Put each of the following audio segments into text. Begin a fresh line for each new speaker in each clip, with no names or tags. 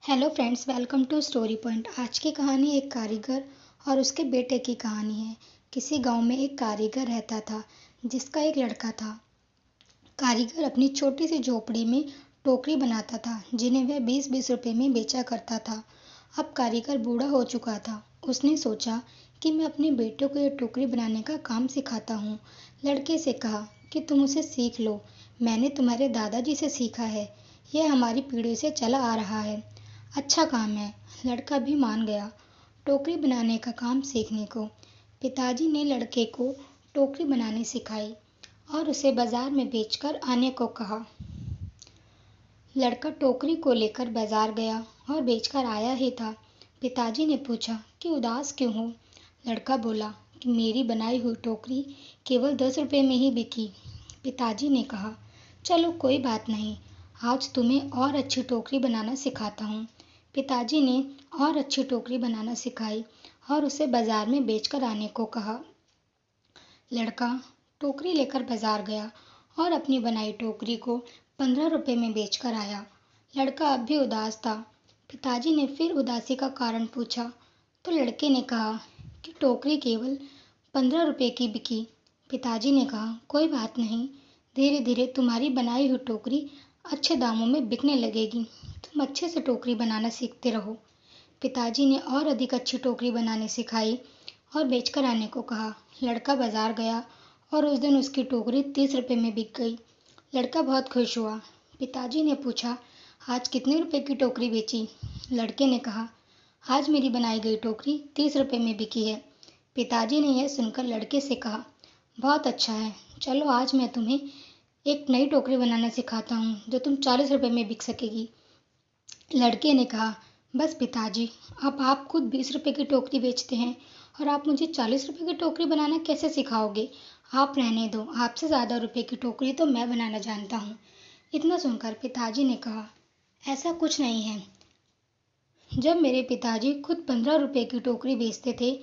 Hello friends, welcome to story point. आज की कहानी एक कारीगर और उसके बेटे की कहानी है। किसी गांव में एक कारीगर रहता था जिसका एक लड़का था। कारीगर अपनी छोटी सी झोपड़ी में टोकरी बनाता था जिन्हें वह 20-20 रुपए में बेचा करता था। अब कारीगर बूढ़ा हो चुका था। उसने सोचा कि मैं अपने बेटे को यह टोकरी बनाने का काम सिखाता हूँ। लड़के से कहा कि तुम उसे सीख लो, मैंने तुम्हारे दादाजी से सीखा है, यह हमारी पीढ़ी से चला आ रहा है। अच्छा काम है। लड़का भी मान गया टोकरी बनाने का काम सीखने को। पिताजी ने लड़के को टोकरी बनानी सिखाई और उसे बाजार में बेचकर आने को कहा। लड़का टोकरी को लेकर बाजार गया और बेचकर आया ही था। पिताजी ने पूछा कि उदास क्यों हो। लड़का बोला कि मेरी बनाई हुई टोकरी केवल 10 रुपए में ही बिकी। पिताजी ने कहा, चलो कोई बात नहीं, आज तुम्हें और अच्छी टोकरी बनाना सिखाता हूँ। पिताजी ने और अच्छी टोकरी बनाना सिखाई और उसे बाजार में बेचकर आने को कहा। लड़का टोकरी लेकर बाजार गया और अपनी बनाई टोकरी को 15 रुपए में बेचकर आया। लड़का अब भी उदास था। पिताजी ने फिर उदासी का कारण पूछा तो लड़के ने कहा कि टोकरी केवल 15 रुपए की बिकी। पिताजी ने कहा, कोई बात नहीं, धीरे धीरे तुम्हारी बनाई हुई टोकरी अच्छे दामों में बिकने लगेगी, तुम अच्छे से टोकरी बनाना सीखते रहो। पिताजी ने और अधिक अच्छी टोकरी बनानी सिखाई और बेचकर आने को कहा। लड़का बाजार गया और उस दिन उसकी टोकरी 30 रुपए में बिक गई। लड़का बहुत खुश हुआ। पिताजी ने पूछा, आज कितने रुपए की टोकरी बेची? लड़के ने कहा, आज मेरी बनाई गई टोकरी 30 रुपए में बिकी है। पिताजी ने यह सुनकर लड़के से कहा, बहुत अच्छा है, चलो आज मैं तुम्हें एक नई टोकरी बनाना सिखाता हूँ जो तुम 40 रुपए में बिक सकेगी। लड़के ने कहा, बस पिताजी, अब आप खुद 20 रुपए की टोकरी बेचते हैं और आप मुझे 40 रुपए की टोकरी बनाना कैसे सिखाओगे? आप रहने दो, आपसे ज़्यादा रुपए की टोकरी तो मैं बनाना जानता हूँ। इतना सुनकर पिताजी ने कहा, ऐसा कुछ नहीं है। जब मेरे पिताजी खुद 15 रुपए की टोकरी बेचते थे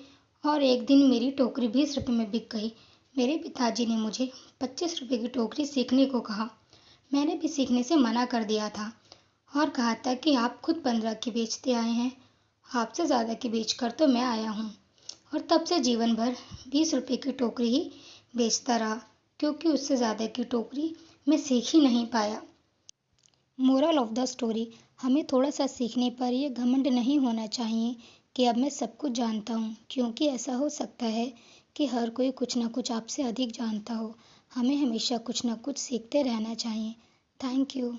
और एक दिन मेरी टोकरी 20 रुपए में बिक गई, मेरे पिताजी ने मुझे 25 रुपए की टोकरी सीखने को कहा। मैंने भी सीखने से मना कर दिया था और कहा था कि आप खुद 15 की बेचते आए हैं, आपसे ज़्यादा की बेचकर तो मैं आया हूँ। और तब से जीवन भर 20 रुपए की टोकरी ही बेचता रहा, क्योंकि उससे ज़्यादा की टोकरी मैं सीख ही नहीं पाया। मोरल ऑफ द स्टोरी, हमें थोड़ा सा सीखने पर यह घमंड नहीं होना चाहिए कि अब मैं सब कुछ जानता हूँ, क्योंकि ऐसा हो सकता है कि हर कोई कुछ ना कुछ आपसे अधिक जानता हो। हमें हमेशा कुछ ना कुछ सीखते रहना चाहिए। Thank you.